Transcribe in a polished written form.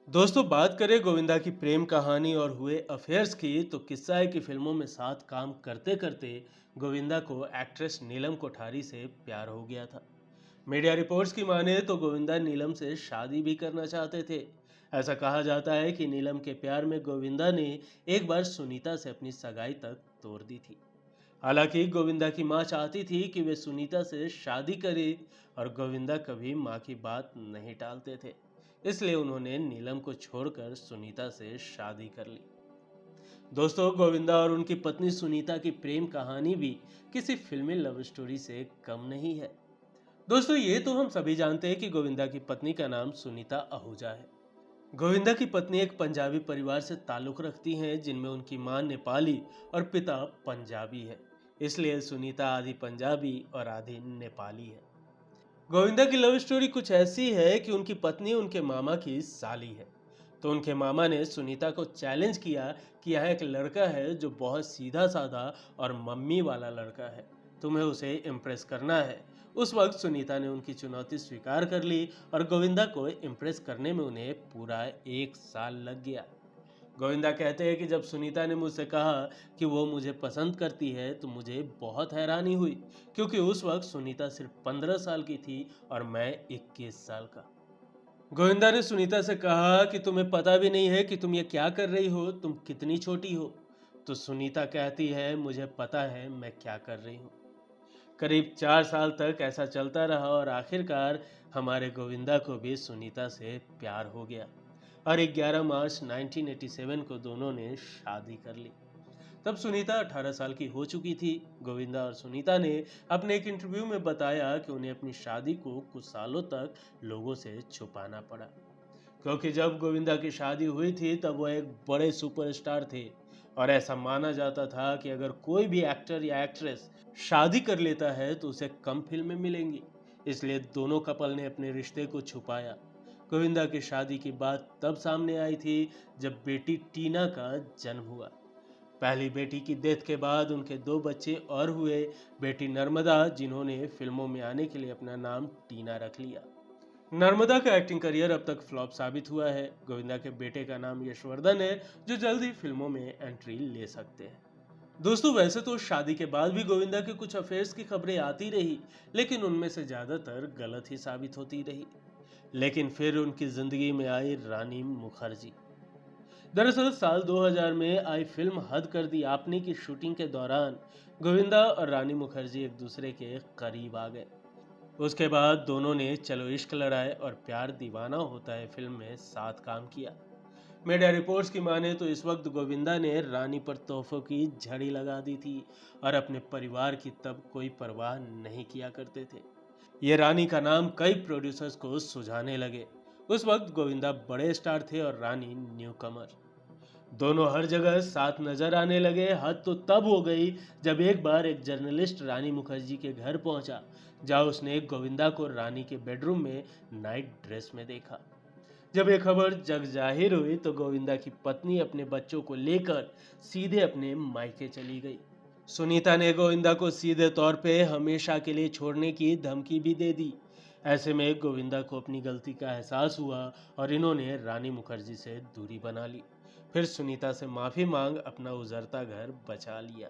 दोस्तों, बात करें गोविंदा की प्रेम कहानी और हुए अफेयर्स की तो किस्सा है कि फिल्मों में साथ काम करते करते गोविंदा को एक्ट्रेस नीलम कोठारी से प्यार हो गया था। मीडिया रिपोर्ट्स की माने तो गोविंदा नीलम से शादी भी करना चाहते थे। ऐसा कहा जाता है कि नीलम के प्यार में गोविंदा ने एक बार सुनीता से अपनी सगाई तक तोड़ दी थी। हालांकि गोविंदा की मां चाहती थी कि वे सुनीता से शादी करे और गोविंदा कभी मां की बात नहीं टालते थे। इसलिए उन्होंने नीलम को छोड़कर सुनीता से शादी कर ली। दोस्तों, गोविंदा और उनकी पत्नी सुनीता की प्रेम कहानी भी किसी फिल्मी लव स्टोरी से कम नहीं है। दोस्तों, ये तो हम सभी जानते हैं कि गोविंदा की पत्नी का नाम सुनीता आहूजा है। गोविंदा की पत्नी एक पंजाबी परिवार से ताल्लुक रखती हैं, जिनमें उनकी मां नेपाली और पिता पंजाबी है। इसलिए सुनीता आधी पंजाबी और आधी नेपाली है। गोविंदा की लव स्टोरी कुछ ऐसी है कि उनकी पत्नी उनके मामा की साली है। तो उनके मामा ने सुनीता को चैलेंज किया कि यहाँ एक लड़का है जो बहुत सीधा साधा और मम्मी वाला लड़का है, तुम्हें उसे इम्प्रेस करना है। उस वक्त सुनीता ने उनकी चुनौती स्वीकार कर ली और गोविंदा को इम्प्रेस करने में उन्हें पूरा 1 साल लग गया। गोविंदा कहते हैं कि जब सुनीता ने मुझसे कहा कि वो मुझे पसंद करती है तो मुझे बहुत हैरानी हुई, क्योंकि उस वक्त सुनीता सिर्फ 15 साल की थी और मैं 21 साल का। गोविंदा ने सुनीता से कहा कि तुम्हें पता भी नहीं है कि तुम ये क्या कर रही हो, तुम कितनी छोटी हो। तो सुनीता कहती है, मुझे पता है मैं क्या कर रही हूँ। करीब 4 साल तक ऐसा चलता रहा और आखिरकार हमारे गोविंदा को भी सुनीता से प्यार हो गया और 11 मार्च 1987 को दोनों ने शादी कर ली। तब सुनीता 18 साल की हो चुकी थी। गोविंदा और सुनीता ने अपने एक इंटरव्यू में बताया कि उन्हें अपनी शादी को कुछ सालों तक लोगों से छुपाना पड़ा, क्योंकि जब गोविंदा की शादी हुई थी तब वो एक बड़े सुपरस्टार थे और ऐसा माना जाता था कि अगर कोई भी एक्टर या एक्ट्रेस शादी कर लेता है तो उसे कम फिल्में मिलेंगी। इसलिए दोनों कपल ने अपने रिश्ते को छुपाया। गोविंदा की शादी की बात तब सामने आई थी जब बेटी टीना का जन्म हुआ। पहली बेटी की डेथ के बाद उनके 2 बच्चे और हुए, बेटी नर्मदा, जिन्होंने फिल्मों में आने के लिए अपना नाम टीना रख लिया। नर्मदा का एक्टिंग करियर अब तक फ्लॉप साबित हुआ है। गोविंदा के बेटे का नाम यशवर्धन है, जो जल्द ही फिल्मों में एंट्री ले सकते हैं। दोस्तों, वैसे तो शादी के बाद भी गोविंदा के कुछ अफेयर्स की खबरें आती रही, लेकिन उनमें से ज्यादातर गलत ही साबित होती रही। लेकिन फिर उनकी जिंदगी में आई रानी मुखर्जी। दरअसल साल 2000 में आई फिल्म हद कर दी आपने की शूटिंग के दौरान गोविंदा और रानी मुखर्जी एक दूसरे के करीब आ गए। उसके बाद दोनों ने चलो इश्क लड़ाए और प्यार दीवाना होता है फिल्म में साथ काम किया। मीडिया रिपोर्ट्स की माने तो इस वक्त गोविंदा ने रानी पर तोहफों की झड़ी लगा दी थी और अपने परिवार की तब कोई परवाह नहीं किया करते थे। ये रानी का नाम कई प्रोड्यूसर्स को सुझाने लगे। उस वक्त गोविंदा बड़े स्टार थे और रानी न्यू कमर। दोनों हर जगह साथ नजर आने लगे। हद तो तब हो गई जब एक बार एक जर्नलिस्ट रानी मुखर्जी के घर पहुंचा, जहां उसने गोविंदा को रानी के बेडरूम में नाइट ड्रेस में देखा। जब ये खबर जग जाहिर हुई तो गोविंदा की पत्नी अपने बच्चों को लेकर सीधे अपने मायके चली गई। सुनीता ने गोविंदा को सीधे तौर पे हमेशा के लिए छोड़ने की धमकी भी दे दी। ऐसे में गोविंदा को अपनी गलती का एहसास हुआ और इन्होंने रानी मुखर्जी से दूरी बना ली। फिर सुनीता से माफी मांग अपना उजरता घर बचा लिया।